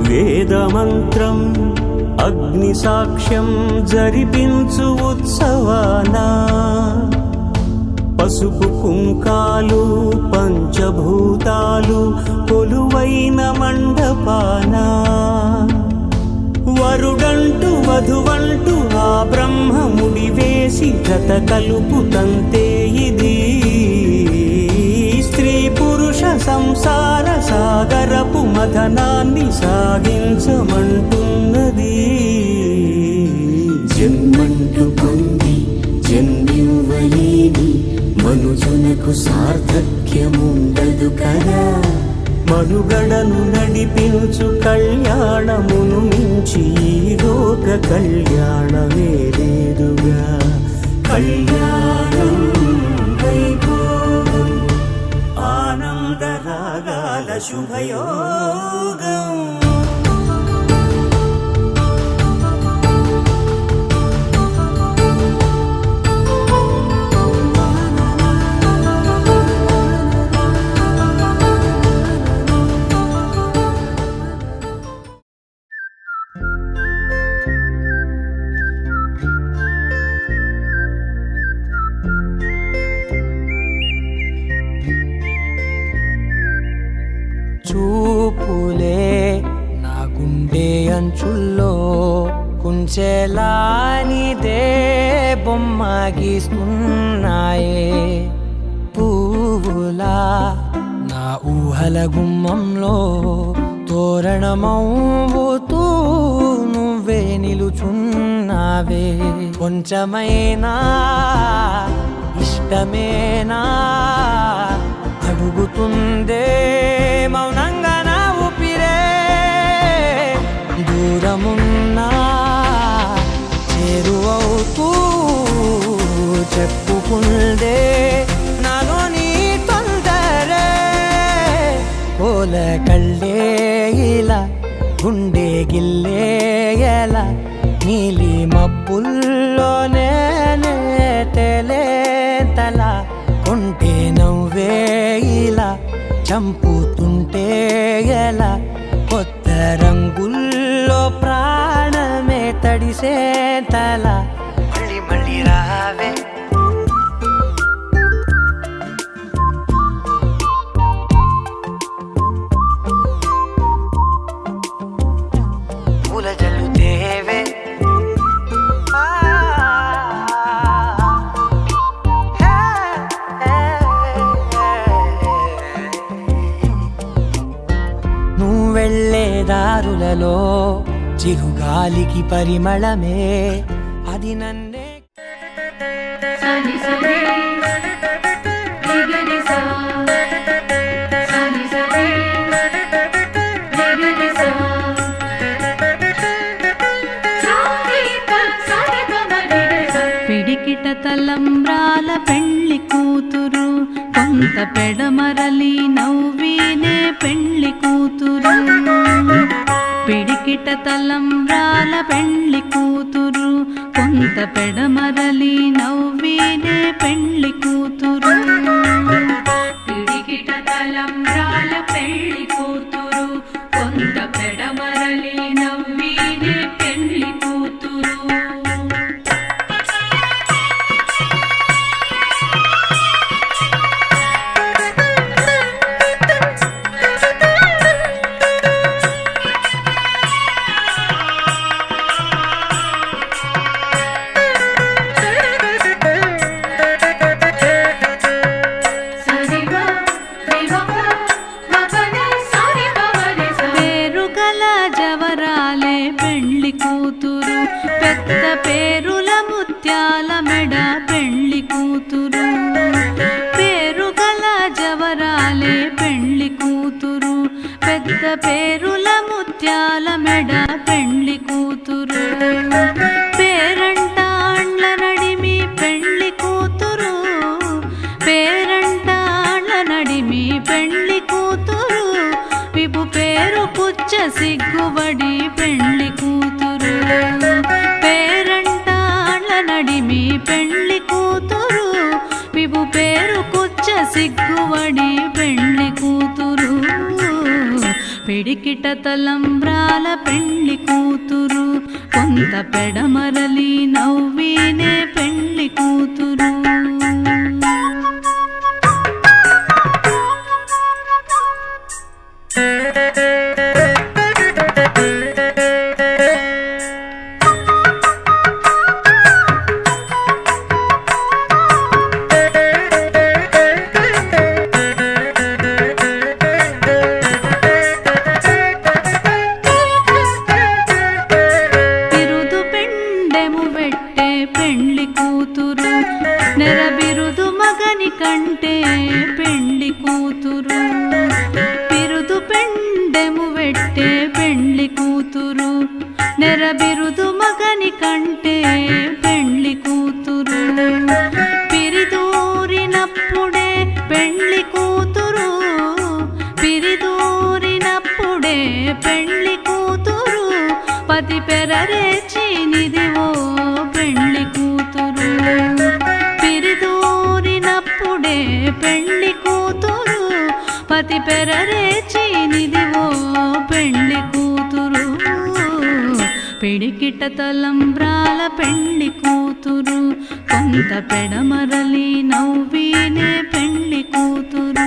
వేదమంత్రం అగ్ని సాక్ష్యం జరిపించు ఉత్సవానా పసుపు కుంకాలు పంచభూతాలు కొలువైన మండపాన వరుడంటూ వధువంటూ ఆ బ్రహ్మముడి వేసి జత కలుపుతంతే ఇది స్త్రీ పురుష సంసార సాగరపు మథనాన్ని సాగించమంటున్నది జన్మంటూ పొంది జన్మివ్వలేని మనుజునకు సార్థక్యముండదు కదా మనుగడను నడిపించు కళ్యాణమును మించి ఈ లోక కళ్యాణమే లేదుగా కళ్యాణం వైభోగం ఆనందరాగాల శుభయోగం చూపులే నా గుండె అంచుల్లో కుంచెలానిదే బొమ్మ గీస్తున్నాయే పువ్వులా నా ఊహల గుమ్మంలో తోరణమవుతూ నువ్వే నిలుచున్నావే కొంచెమైనా ఇష్టమేనా అడుగుతుందే మౌనంగా నా ఊపిరే దూరమున్నా చేరువవుతూ చెప్పుకుందే నాలో నీ తొందరే పోల కళ్ళే ఇలా గుండె గిల్లే ఎలా నీలి మబ్బుల్లోనే తేలేంతల కొంటే నవ్వే ఇలా చంపుతుంటే ఎలా కొత్త రంగుల్లో ప్రాణమే తడిసే తల మళ్ళీ మళ్ళీ రావే పూల జల్లుతేవే నువ్వు వెళ్ళే దారులలో చిరుగాలికి పరిమళమే అది నన్నే సని సని నిగని సా సని సని నిగని సా పిడికిట తలంబ్రాల పెళ్లి కూతురు కొంత పెడమరలి నవ్వినే పెళ్లి కూతురు పిడికిట తలంబ్రాల పెళ్లి కూతురు కొంత పెడమరలి నవ్వినే పెళ్లి కూతురు పిడికిట తలంబ్రాల పెళ్లి కూతురు కొంత పెడమరలి నవ్వినే పెళ్లి కూతురు పేరుగల జవరాలే పెళ్లి కూతురు పెద్ద పేరుల ముత్యాల మెడ పెళ్లి కూతురు పేరుగల జవరాలే పెళ్లి కూతురు పెద్ద పేరుల ముత్యాల మెడ పెళ్లి కూతురు పేరంటాండ్ల నడిమి పెళ్లి కూతురు పేరంటాండ్ల నడిమి పెళ్లి కూతురు విభు పేరు పుచ్చ సిగ్గుబడి పెళ్లి కూతురు పేరంటాండ్ల నడిమి పెళ్లి కూతురు విభు పేరు కుచ్చ సిగ్గుబడి పెళ్లి కూతురు పిడికిట తలంబ్రాల పెళ్లి కూతురు కొంత పెడమరలి నవ్వినే పెళ్లి కూతురు తిరుదు పెండెము పెట్టే పెళ్లి కూతురు నెరబిరుదు మగని కంటే పెళ్లి కూతురు బిరుదు పెండెము పెట్టే పెళ్లి కూతురు నెరబిరుదు మగని కంటే పెళ్లి కూతురు పిరిదూరినప్పుడే పెళ్లి కూతురు పిరిదూరినప్పుడే పెళ్లి కూతురు పతి పెరరేచి నిదివో పెళ్లి కూతురు పిరిదూరినప్పుడే పెళ్లి కూతురు పతి పెరరేచి నిదివో పెళ్లి కూతురు పిడికిట తలంబ్రాల పెళ్లి కూతురు కొంత పెడమరలి నవ్వినే పెళ్లి కూతురు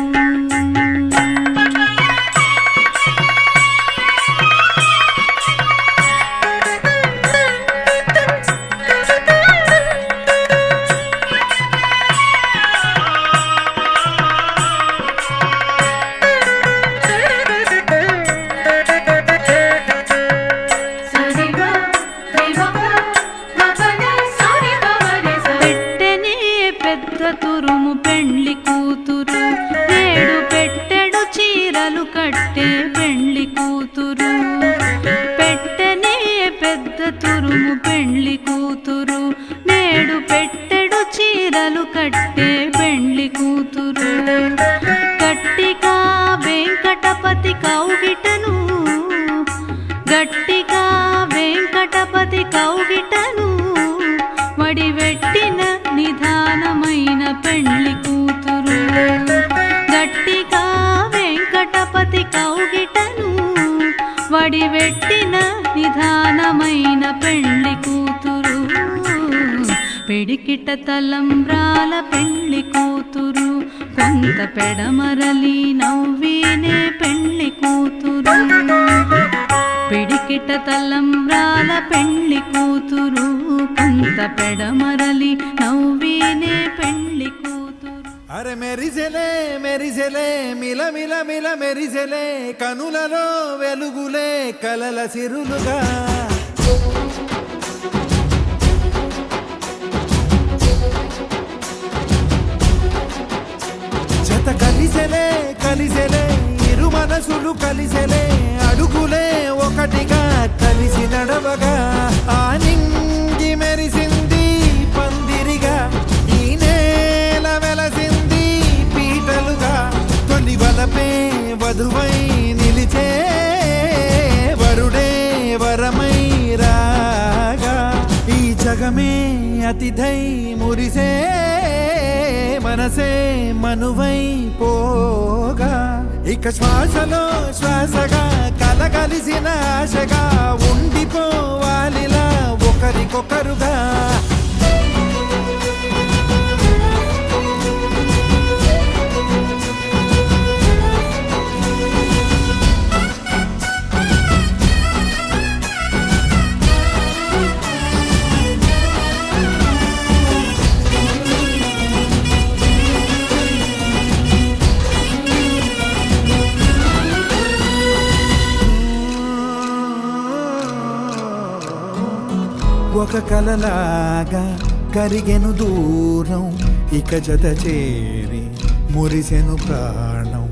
పెద్ద తురుము పెండ్లి కూతురు నేడు పెట్టెడు చీరలు కట్టే పెండ్లి కూతురు పెట్టెనే పెద్ద తురుము పెండ్లి కూతురు నేడు పెట్టెడు చీరలు కట్టే పెండ్లి కూతురు గట్టిగా వెంకటపతి కౌగిటను గట్టిగా వెంకటపతి కౌగిటను వడివెట్టిన నిదానమైన పెండ్లి కూతురు గట్టిగా వెంకటపతి కౌగిటను వడివెట్టిన నిదానమైన పెండ్లి కూతురు పిడికిట తలంబ్రాల పెండ్లి కూతురు కొంత పెడమరలి నవ్వినే పెండ్లి కూతురు పిడికిట తలంబ్రాల పెండ్లి కూతురు కొంత పెడమరలి నవ్వినే పెండ్లి కూతురు అరే మెరిసెలే మెరిసెలే మిల మిల మిల మెరిసెలే కనులలో వెలుగులే కలల సిరులుగా జత కలిసెలే కలిసెలే ఇరు మనసులు కలిసెలే అడుగులే ఒకటిగా కలిసి నడవగా ఆ నింగి మెరిసింది పందిరిగా ఈ నేల వెలసింది పీటలుగా తొలి వలపే వధువై నిలిచే వరుడే వరమై రాగా ఈ జగమే అతిథై మురిసే మనసే మనువై పోగా ఇక శ్వాసలో శ్వాసగా కలగలిసిన ఆశగా ఉండిపోవాలిలా ఒకరికొకరుగా ఒక కలలాగా కరిగెను దూరం ఇక జత చేరి మురిసెను ప్రాణం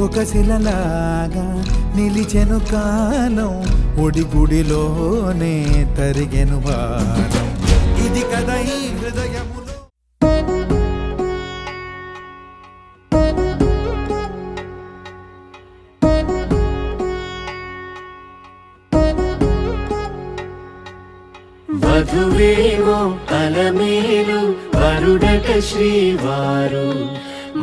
ఒక శిలలాగా నిలిచెను కాలం ఒడిగుడిలోనే తరిగెను భారం ఇది కదా ఈ హృదయములో వధువేవో అలమేలు వరుడట శ్రీవారు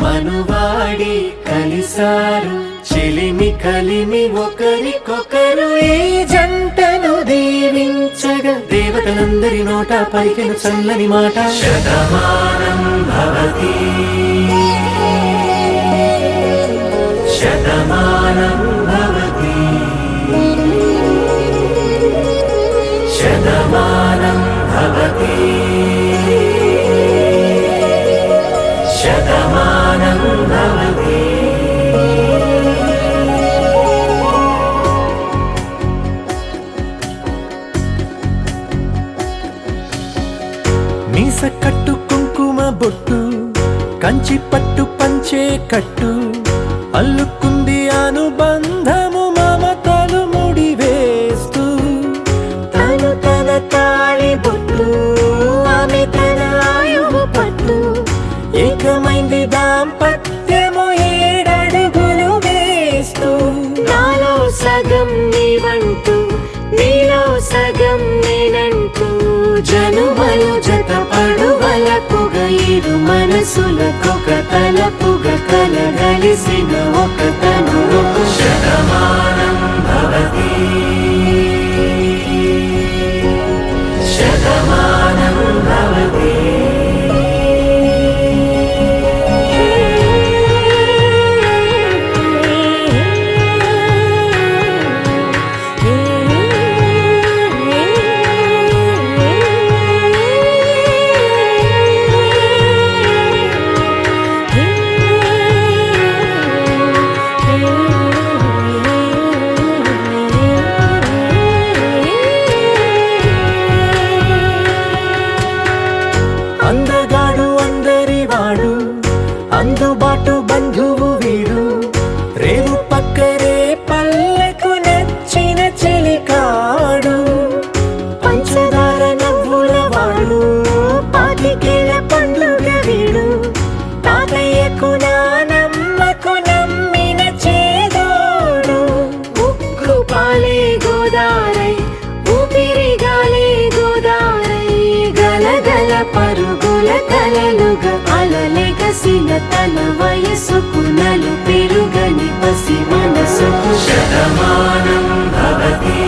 మనువాడి కలిసారు చెలిమి కలిమి ఒకరికొకరు ఈ జంటను దీవించగా దేవతలందరి నోట పలికిన చల్లని మాట శతమానం భవతి శతమానం భవతి శతమానం భవతి శతమానం భవతి మీస కట్టు కుంకుమ బొట్టు కంచి పట్టు పంచే కట్టు అల్లుకుంది అనుబంధము మమతలు ముడివేస్తూ తను తన తాళి బొట్టు ఆమె తన ఆయువు పట్టు ఏకమైంది దాంపత్యము 7 అడుగులు వేస్తూ నాలో సగం నీవంటూ నీలో సగం నేనంటూ జనుమలు జత పడువలకుగా ఇరు మనసులకొక తలపుగా కలగలిసిన ఒక తను శతమానం భవతి శతమానం భవతి అందుబాటు బంధువు వీడు రేవు పక్కరే పల్లెకు నచ్చిన చెలికాడు పంచదార నవ్వుల వాడు పాతికేల పండుగ వీడు తాతయ్యకు నానమ్మకు నమ్మిన చేదోడు ఉక్కు పాలే గోదారై ఊపిరి గాలే గోదారై గలగల పరుగుల కలలుగా అలలెగసిన తన వయసుకు నలు పెరుగని పసి మనసుకు శతమానం భవతి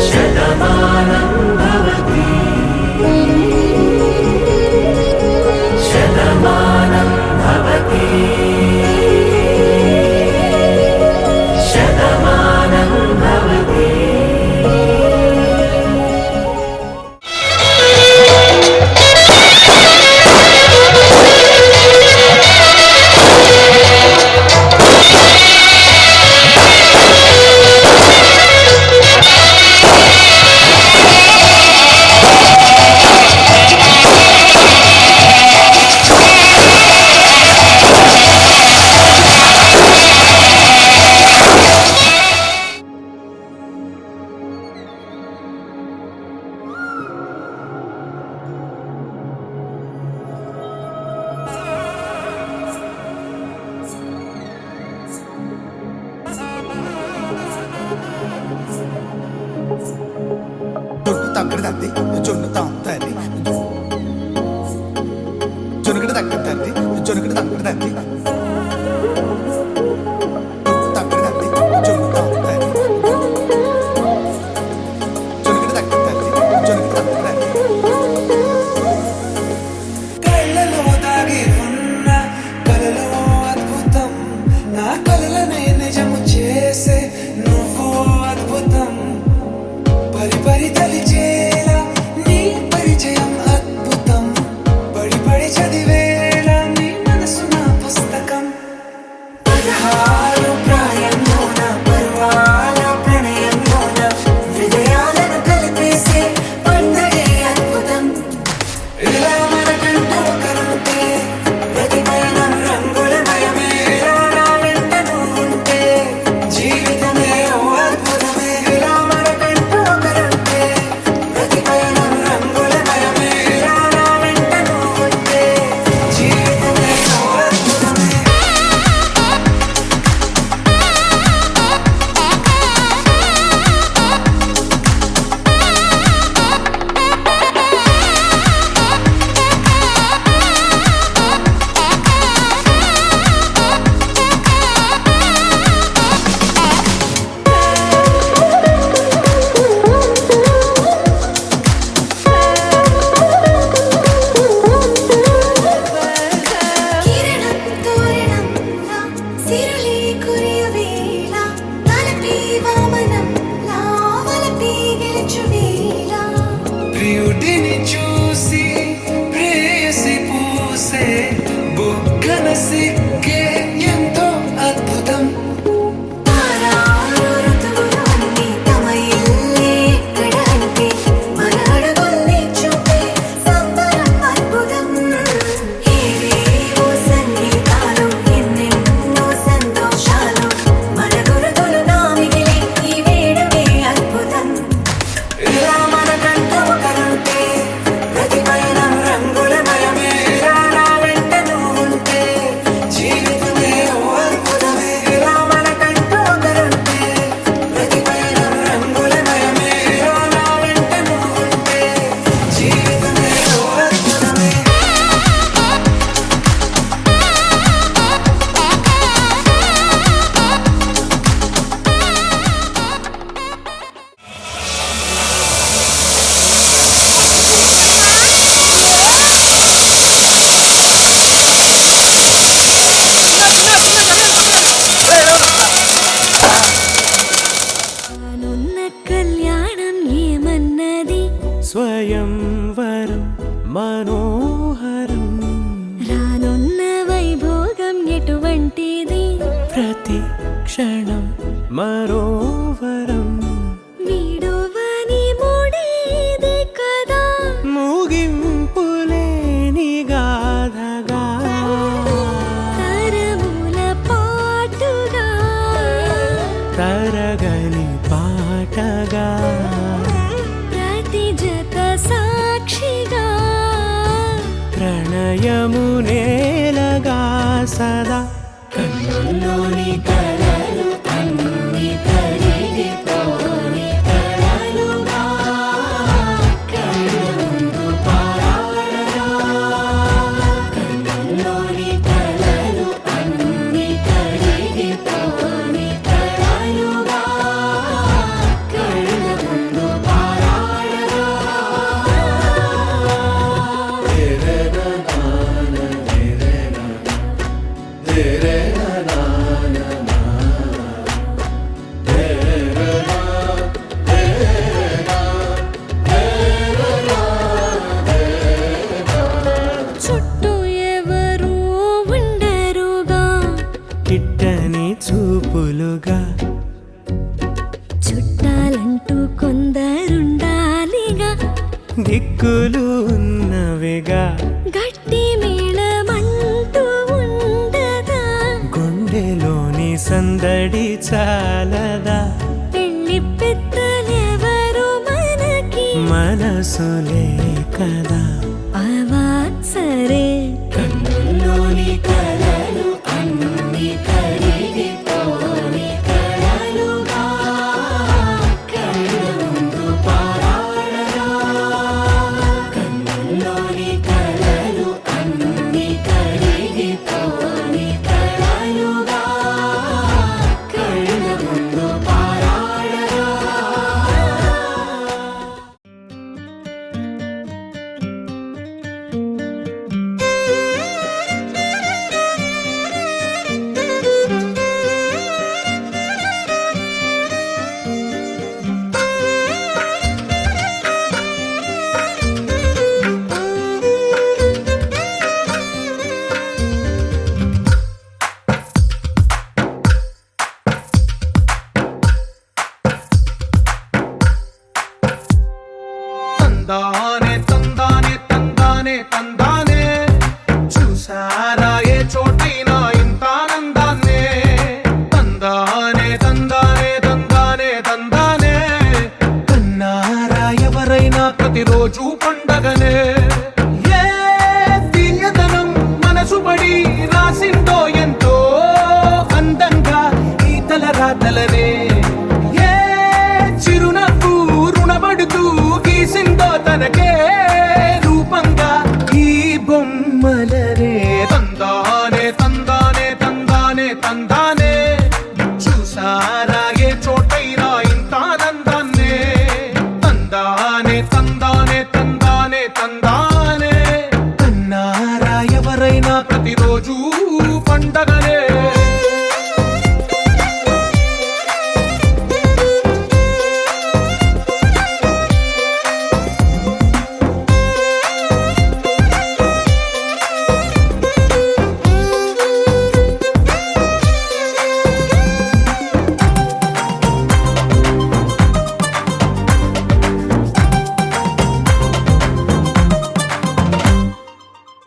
శతమానం భవతి శతమానం భవతి శతమానం భవతి. కళ్ళలో దాగి ఉన్న కలలో అద్భుతం నా కలలనే నిజము చేసే నువ్వు అద్భుతం పరి పరి తలిచేలా నీ పరిచయం అద్భుతం పడి పడి చదివేలా నీ మనసు నా పుస్తకం 16 ప్రాయంలోన పర్వాల ప్రణయంలోన విజయాలను కలిపేసే పండగే అద్భుతం ఇలా మనకంటూ ఒకరుంటే ప్రతి పయనం రంగులమయమే ఇలా నా వెంట నువ్వుంటే జీవితమే ఓ అద్భుతమే ఇలా మనకంటూ ఒకరుంటే ప్రతి పయనం రంగులమయమే ఇలా నా వెంట నువ్వుంటే జీవితమే ఓ అద్భుతమే. కిరణం తోరణంలా సిరులే కురియవేళ తలపి వామనంలా వలపి గెలుచువేళ ప్రియుడిని చూసి ప్రేయసి పూసే బుగ్గన సిగ్గే ఎంతో అద్భుతం తారారు ఋతువులు అన్నీ తమ ఇల్లే ఎక్కడ అంటే మన అడుగుల్ని చూపే సంబరం అద్భుతం ఏవేవో సంగీతాలు ఎన్నెన్నో సంతోషాలు మన గురుతులు నామిగిలే ఈ వేడుకే అద్భుతం ఇలా మనకంటూ ఒకరుంటే ప్రతి పయనం రంగులమయమే ఇలా నా వెంట నువ్వుంటే జీవితమే ఓ అద్భుతమే ఇలా మనకంటూ ఒకరుంటే ప్రతి పయనం రంగులమయమే ఇలా నా వెంట నువ్వుంటే జీవితమే ఓ అద్భుతమే. నున్న కళ్యాణం ఏమన్నది స్వయంవరం మనోహరం రానున్న వైభోగం ఎటువంటిది ప్రతి క్షణం మరోవరం వీడోవని మూడేది కదా ముగింపులేని గా ప్రణయము నేలగా సదా కన్నుల్లోని కలలు అన్ని కరిగిపోని కలలుగా కళ్ళ ముందు పారాడగా కన్నుల్లోని కలలు అన్ని కరిగిపోని కలలుగా కళ్ళ ముందు పారాడగా చుట్టూ ఎవరు ఉండరుగా కిట్టని చూపులుగా చుట్టాలంటూ కొందరుండాలిగా దిక్కులు ఉన్నవిగా గట్టి మేళమంటూ ఉండదా గుండెలోని సందడి చాలదా పెళ్లి పెద్దలెవరు మనకి మనసులే కదా అవా సరే కన్నుల్లోని కలలు అన్ని కరిగిపోని కలలుగా కళ్ళ ముందు పారాడగా కన్నుల్లోని కలలు అన్ని కరిగిపోని కలలుగా కళ్ళ ముందు పారాడగా తందానే తందానే తందానే తందానే చూసారా ఏ చోటైనా ఇంత ఆనందాన్నే తందానే తందానే తందానే తందానే కన్నారా ఎవరైనా ప్రతిరోజు పండగనే ఏ తీయదనం మనసు పడి రాసిందో ఎంతో అందంగా ఈ తల రాతలనే ఏ చిరునవ్వు రుణపడుతూ గీసిందో తనకే రూపంగా ఈ బొమ్మలనే తందానే తందానే తందానే తందానే చూసారా ఏ చోటైనా ఇంత ఆనందాన్నే తందానే తందానే తందానే తందానే కన్నారా ఎవరైనా ప్రతిరోజు పండగనే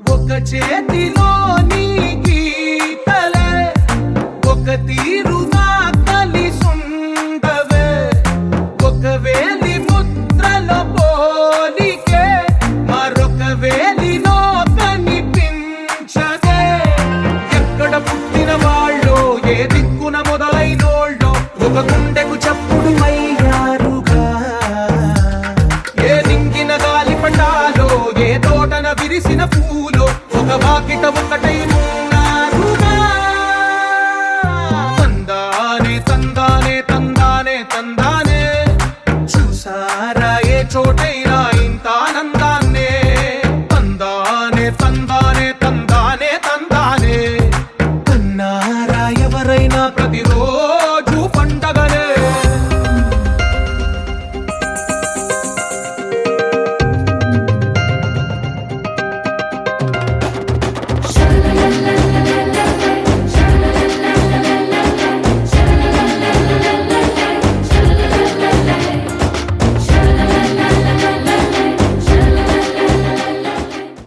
ఒక చేతిలోని గీతలే ఒక తీరుగా కలిసుండవే ఒక వేలి ముద్రల పోలికే మరొక వేలిలో కనిపించదే ఎక్కడ పుట్టిన వాళ్ళో ఏ దిక్కున మొదలైనోళ్ళో ఒక గుండెకు చప్పుడు అయ్యారుగా ఏ దింగిన గాలి పటాలో ఏ తోటన విరిసిన పూలో ఒక వాకిట ఒకటై ఉన్నారుగా తందానే తందానే తందానే తందానే చూసారా ఏ చోటైనా